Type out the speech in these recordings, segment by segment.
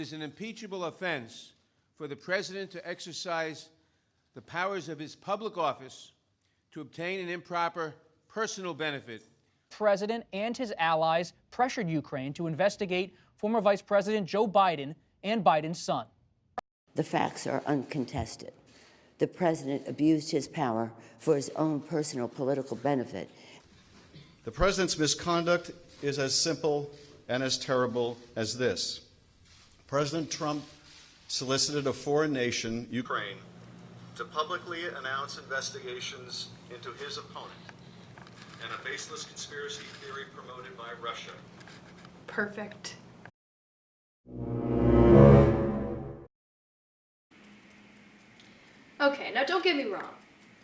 It is an impeachable offense for the president to exercise the powers of his public office to obtain an improper personal benefit. The president and his allies pressured Ukraine to investigate former Vice President Joe Biden and Biden's son. The facts are uncontested. The president abused his power for his own personal political benefit. The president's misconduct is as simple and as terrible as this. President Trump solicited a foreign nation, Ukraine, to publicly announce investigations into his opponent and a baseless conspiracy theory promoted by Russia. Perfect. Okay, now don't get me wrong.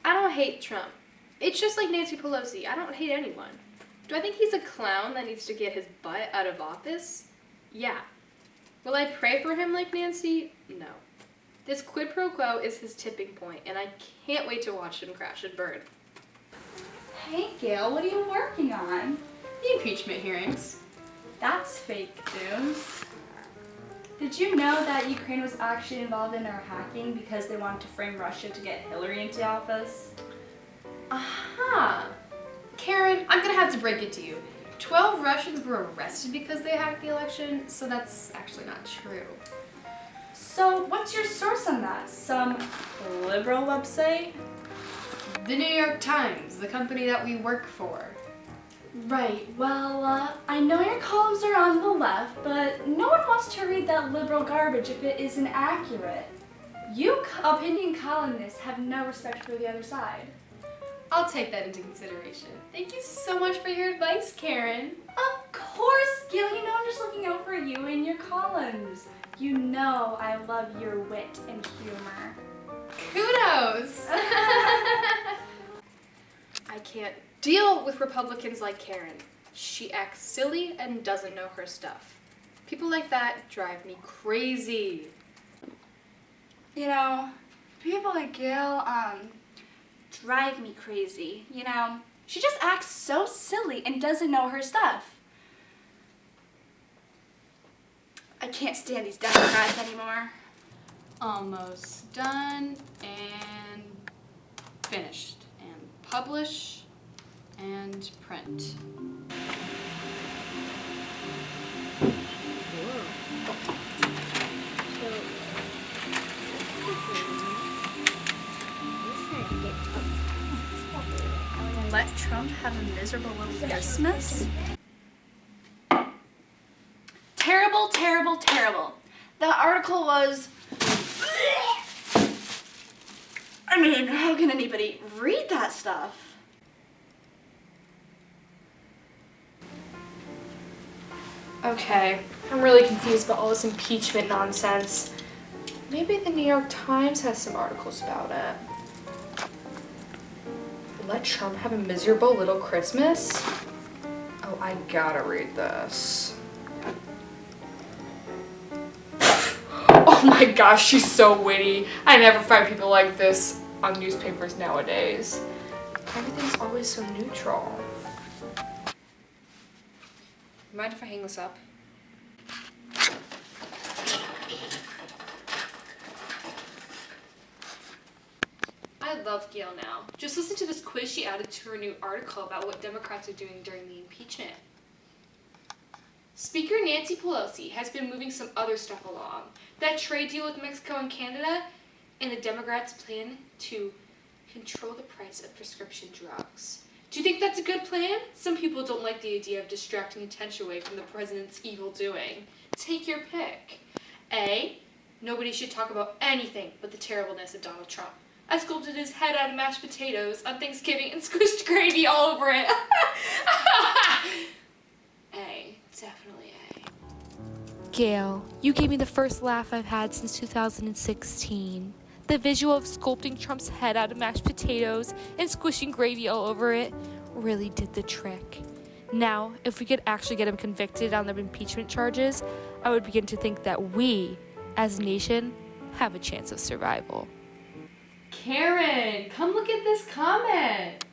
I don't hate Trump. It's just like Nancy Pelosi. I don't hate anyone. Do I think he's a clown that needs to get his butt out of office? Yeah. Will I pray for him like Nancy? No. This quid pro quo is his tipping point, and I can't wait to watch him crash and burn. Hey Gail, what are you working on? The impeachment hearings. That's fake news. Did you know that Ukraine was actually involved in our hacking because they wanted to frame Russia to get Hillary into office? Aha! Karen, I'm gonna have to break it to you. 12 Russians were arrested because they hacked the election, so that's actually not true. So what's your source on that? Some liberal website? The New York Times, the company that we work for. Right, well, I know your columns are on the left, but no one wants to read that liberal garbage if it isn't accurate. You opinion columnists have no respect for the other side. I'll take that into consideration. Thank you so much for your advice, Karen. Of course, Gail, you know I'm just looking out for you and your columns. You know I love your wit and humor. Kudos! I can't deal with Republicans like Karen. She acts silly and doesn't know her stuff. People like that drive me crazy. You know, people like Gail, drive me crazy. You know, she just acts so silly and doesn't know her stuff. I can't stand these Democrats anymore. Almost done and finished. And publish and print. Let Trump have a miserable little Christmas? Terrible, terrible, terrible. That article was... I mean, how can anybody read that stuff? Okay, I'm really confused about all this impeachment nonsense. Maybe the New York Times has some articles about it. Let Trump have a miserable little Christmas? Oh, I gotta read this. Oh my gosh, she's so witty. I never find people like this on newspapers nowadays. Everything's always so neutral. Mind if I hang this up? I love Gail now. Just listen to this quiz she added to her new article about what Democrats are doing during the impeachment. Speaker Nancy Pelosi has been moving some other stuff along. That trade deal with Mexico and Canada, and the Democrats' plan to control the price of prescription drugs. Do you think that's a good plan? Some people don't like the idea of distracting attention away from the president's evil doing. Take your pick. A, nobody should talk about anything but the terribleness of Donald Trump. I sculpted his head out of mashed potatoes on Thanksgiving and squished gravy all over it. A, definitely A. Gail, you gave me the first laugh I've had since 2016. The visual of sculpting Trump's head out of mashed potatoes and squishing gravy all over it really did the trick. Now, if we could actually get him convicted on the impeachment charges, I would begin to think that we, as a nation, have a chance of survival. Karen, come look at this comment.